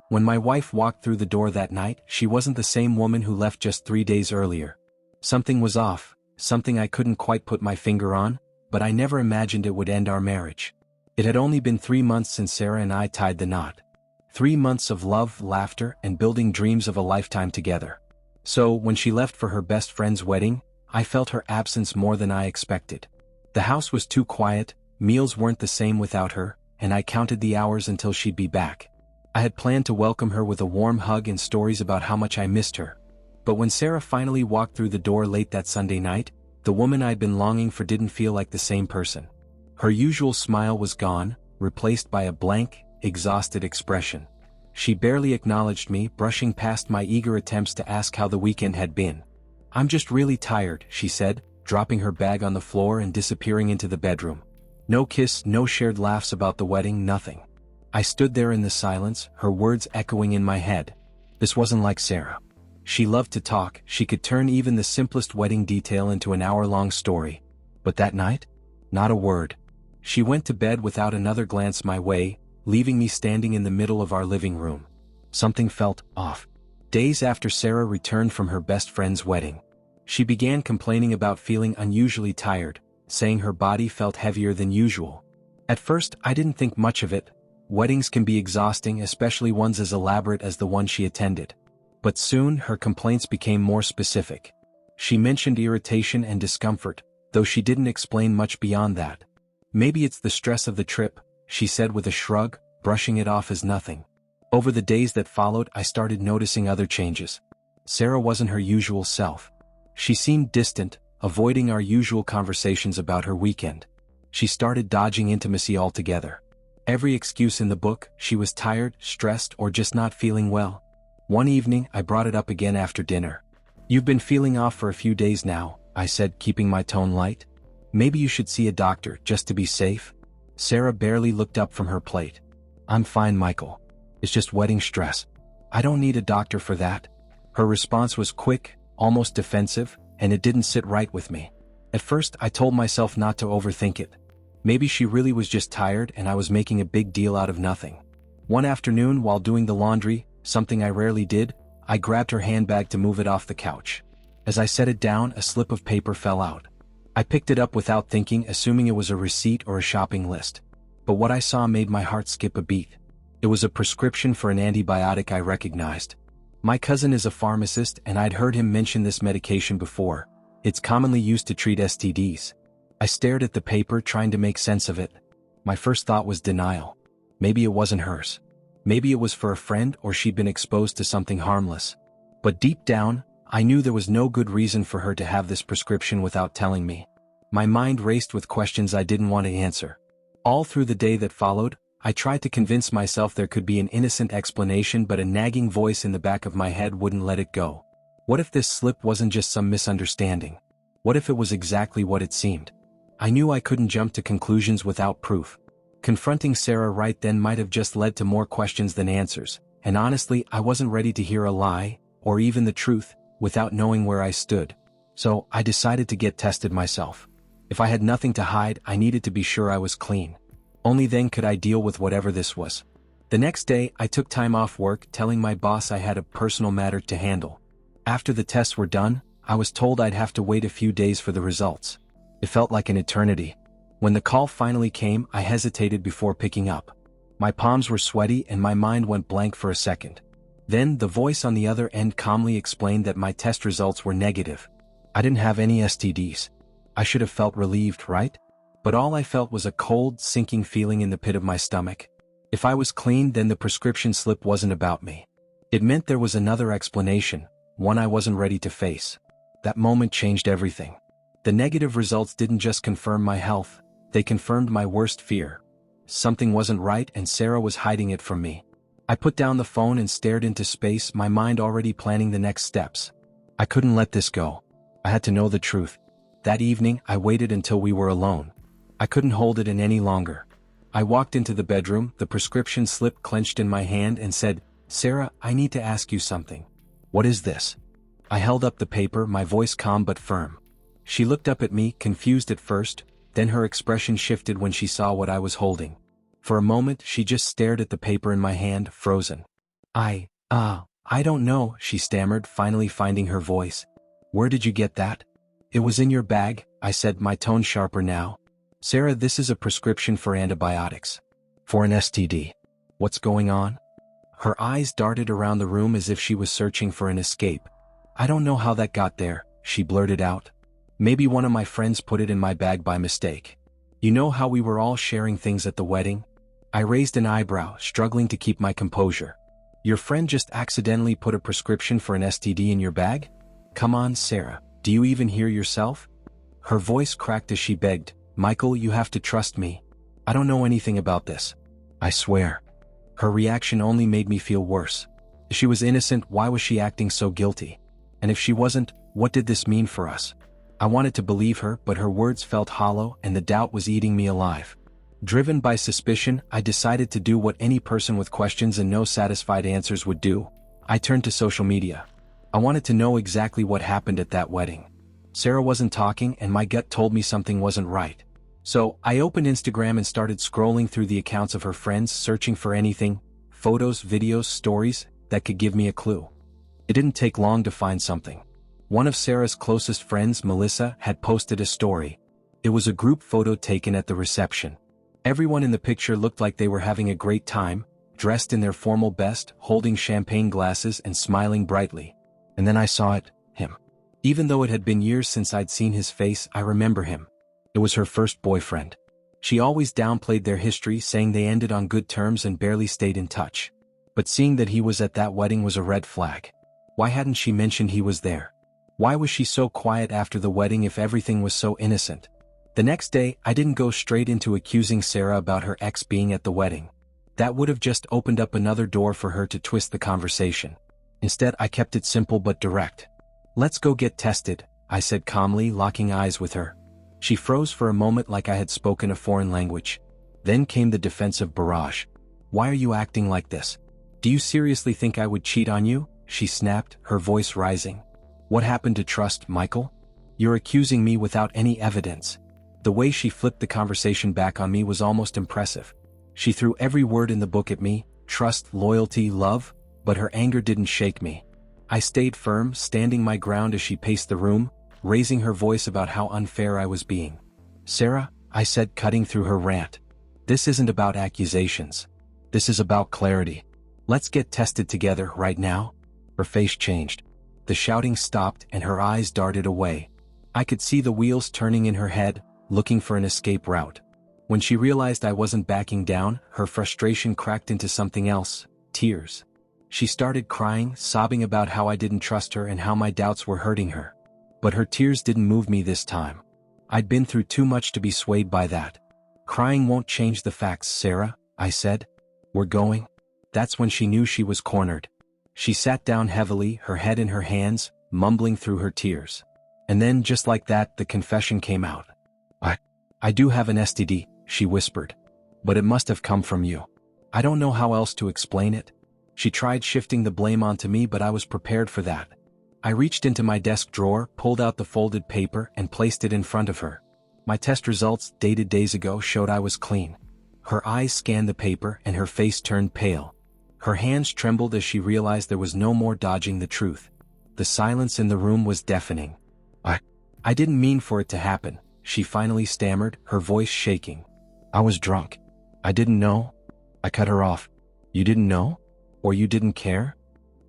When my wife walked through the door that night, she wasn't the same woman who left just 3 days earlier. Something was off, something I couldn't quite put my finger on, but I never imagined it would end our marriage. It had only been 3 months since Sarah and I tied the knot. 3 months of love, laughter, and building dreams of a lifetime together. So, when she left for her best friend's wedding, I felt her absence more than I expected. The house was too quiet, meals weren't the same without her, and I counted the hours until she'd be back. I had planned to welcome her with a warm hug and stories about how much I missed her. But when Sarah finally walked through the door late that Sunday night, the woman I'd been longing for didn't feel like the same person. Her usual smile was gone, replaced by a blank, exhausted expression. She barely acknowledged me, brushing past my eager attempts to ask how the weekend had been. "I'm just really tired," she said, dropping her bag on the floor and disappearing into the bedroom. No kiss, no shared laughs about the wedding, nothing. I stood there in the silence, her words echoing in my head. This wasn't like Sarah. She loved to talk, she could turn even the simplest wedding detail into an hour-long story. But that night? Not a word. She went to bed without another glance my way, leaving me standing in the middle of our living room. Something felt off. Days after Sarah returned from her best friend's wedding, she began complaining about feeling unusually tired, saying her body felt heavier than usual. At first, I didn't think much of it. Weddings can be exhausting, especially ones as elaborate as the one she attended. But soon, her complaints became more specific. She mentioned irritation and discomfort, though she didn't explain much beyond that. "Maybe it's the stress of the trip," she said with a shrug, brushing it off as nothing. Over the days that followed, I started noticing other changes. Sarah wasn't her usual self. She seemed distant, avoiding our usual conversations about her weekend. She started dodging intimacy altogether. Every excuse in the book: she was tired, stressed, or just not feeling well. One evening, I brought it up again after dinner. "You've been feeling off for a few days now," I said, keeping my tone light. "Maybe you should see a doctor, just to be safe." Sarah barely looked up from her plate. "I'm fine, Michael. It's just wedding stress. I don't need a doctor for that." Her response was quick, almost defensive, and it didn't sit right with me. At first, I told myself not to overthink it. Maybe she really was just tired and I was making a big deal out of nothing. One afternoon, while doing the laundry, something I rarely did, I grabbed her handbag to move it off the couch. As I set it down, a slip of paper fell out. I picked it up without thinking, assuming it was a receipt or a shopping list. But what I saw made my heart skip a beat. It was a prescription for an antibiotic I recognized. My cousin is a pharmacist and I'd heard him mention this medication before. It's commonly used to treat STDs. I stared at the paper, trying to make sense of it. My first thought was denial. Maybe it wasn't hers. Maybe it was for a friend, or she'd been exposed to something harmless. But deep down, I knew there was no good reason for her to have this prescription without telling me. My mind raced with questions I didn't want to answer. All through the day that followed, I tried to convince myself there could be an innocent explanation, but a nagging voice in the back of my head wouldn't let it go. What if this slip wasn't just some misunderstanding? What if it was exactly what it seemed? I knew I couldn't jump to conclusions without proof. Confronting Sarah right then might have just led to more questions than answers, and honestly, I wasn't ready to hear a lie, or even the truth, without knowing where I stood. So, I decided to get tested myself. If I had nothing to hide, I needed to be sure I was clean. Only then could I deal with whatever this was. The next day, I took time off work, telling my boss I had a personal matter to handle. After the tests were done, I was told I'd have to wait a few days for the results. It felt like an eternity. When the call finally came, I hesitated before picking up. My palms were sweaty and my mind went blank for a second. Then, the voice on the other end calmly explained that my test results were negative. I didn't have any STDs. I should have felt relieved, right? But all I felt was a cold, sinking feeling in the pit of my stomach. If I was clean, then the prescription slip wasn't about me. It meant there was another explanation, one I wasn't ready to face. That moment changed everything. The negative results didn't just confirm my health, they confirmed my worst fear. Something wasn't right and Sarah was hiding it from me. I put down the phone and stared into space, my mind already planning the next steps. I couldn't let this go. I had to know the truth. That evening, I waited until we were alone. I couldn't hold it in any longer. I walked into the bedroom, the prescription slip clenched in my hand, and said, "Sarah, I need to ask you something." "What is this?" I held up the paper, my voice calm but firm. She looked up at me, confused at first, then her expression shifted when she saw what I was holding. For a moment, she just stared at the paper in my hand, frozen. I don't know, she stammered, finally finding her voice. Where did you get that? It was in your bag, I said, my tone sharper now. Sarah, this is a prescription for antibiotics. For an STD. What's going on? Her eyes darted around the room as if she was searching for an escape. I don't know how that got there, she blurted out. Maybe one of my friends put it in my bag by mistake. You know how we were all sharing things at the wedding? I raised an eyebrow, struggling to keep my composure. Your friend just accidentally put a prescription for an STD in your bag? Come on, Sarah, do you even hear yourself? Her voice cracked as she begged, Michael, you have to trust me. I don't know anything about this. I swear. Her reaction only made me feel worse. If she was innocent, why was she acting so guilty? And if she wasn't, what did this mean for us? I wanted to believe her, but her words felt hollow and the doubt was eating me alive. Driven by suspicion, I decided to do what any person with questions and no satisfied answers would do. I turned to social media. I wanted to know exactly what happened at that wedding. Sarah wasn't talking and my gut told me something wasn't right. So, I opened Instagram and started scrolling through the accounts of her friends, searching for anything, photos, videos, stories, that could give me a clue. It didn't take long to find something. One of Sarah's closest friends, Melissa, had posted a story. It was a group photo taken at the reception. Everyone in the picture looked like they were having a great time, dressed in their formal best, holding champagne glasses and smiling brightly. And then I saw it, him. Even though it had been years since I'd seen his face, I remember him. It was her first boyfriend. She always downplayed their history, saying they ended on good terms and barely stayed in touch. But seeing that he was at that wedding was a red flag. Why hadn't she mentioned he was there? Why was she so quiet after the wedding if everything was so innocent? The next day, I didn't go straight into accusing Sarah about her ex being at the wedding. That would have just opened up another door for her to twist the conversation. Instead, I kept it simple but direct. Let's go get tested, I said calmly, locking eyes with her. She froze for a moment like I had spoken a foreign language. Then came the defensive barrage. Why are you acting like this? Do you seriously think I would cheat on you? She snapped, her voice rising. What happened to trust, Michael? You're accusing me without any evidence. The way she flipped the conversation back on me was almost impressive. She threw every word in the book at me, trust, loyalty, love, but her anger didn't shake me. I stayed firm, standing my ground as she paced the room, raising her voice about how unfair I was being. Sarah, I said, cutting through her rant. This isn't about accusations. This is about clarity. Let's get tested together right now. Her face changed. The shouting stopped and her eyes darted away. I could see the wheels turning in her head, looking for an escape route. When she realized I wasn't backing down, her frustration cracked into something else, tears. She started crying, sobbing about how I didn't trust her and how my doubts were hurting her. But her tears didn't move me this time. I'd been through too much to be swayed by that. Crying won't change the facts, Sarah, I said. We're going? That's when she knew she was cornered. She sat down heavily, her head in her hands, mumbling through her tears. And then, just like that, the confession came out. I do have an STD, she whispered. But it must have come from you. I don't know how else to explain it. She tried shifting the blame onto me, but I was prepared for that. I reached into my desk drawer, pulled out the folded paper, and placed it in front of her. My test results, dated days ago, showed I was clean. Her eyes scanned the paper and her face turned pale. Her hands trembled as she realized there was no more dodging the truth. The silence in the room was deafening. I didn't mean for it to happen, she finally stammered, her voice shaking. I was drunk. I didn't know. I cut her off. You didn't know? Or you didn't care?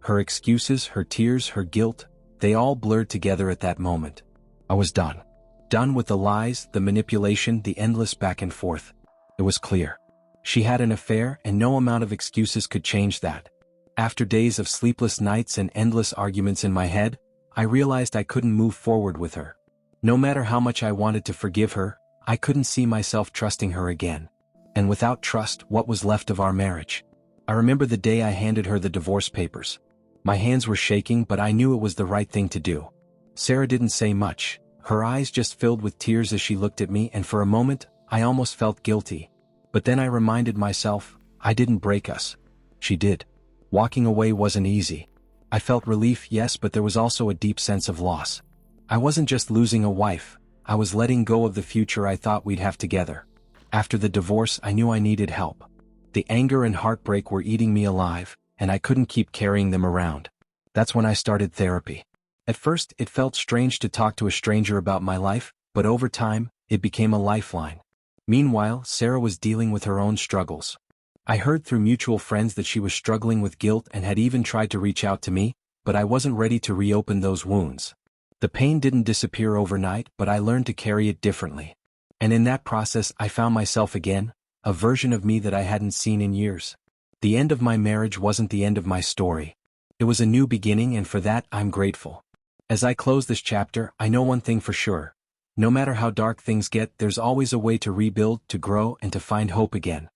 Her excuses, her tears, her guilt, they all blurred together at that moment. I was done. Done with the lies, the manipulation, the endless back and forth. It was clear. She had an affair and no amount of excuses could change that. After days of sleepless nights and endless arguments in my head, I realized I couldn't move forward with her. No matter how much I wanted to forgive her, I couldn't see myself trusting her again. And without trust, what was left of our marriage? I remember the day I handed her the divorce papers. My hands were shaking, but I knew it was the right thing to do. Sarah didn't say much. Her eyes just filled with tears as she looked at me, and for a moment, I almost felt guilty. But then I reminded myself, I didn't break us. She did. Walking away wasn't easy. I felt relief, yes, but there was also a deep sense of loss. I wasn't just losing a wife, I was letting go of the future I thought we'd have together. After the divorce, I knew I needed help. The anger and heartbreak were eating me alive, and I couldn't keep carrying them around. That's when I started therapy. At first, it felt strange to talk to a stranger about my life, but over time, it became a lifeline. Meanwhile, Sarah was dealing with her own struggles. I heard through mutual friends that she was struggling with guilt and had even tried to reach out to me, but I wasn't ready to reopen those wounds. The pain didn't disappear overnight, but I learned to carry it differently. And in that process, I found myself again, a version of me that I hadn't seen in years. The end of my marriage wasn't the end of my story. It was a new beginning, and for that, I'm grateful. As I close this chapter, I know one thing for sure. No matter how dark things get, there's always a way to rebuild, to grow, and to find hope again.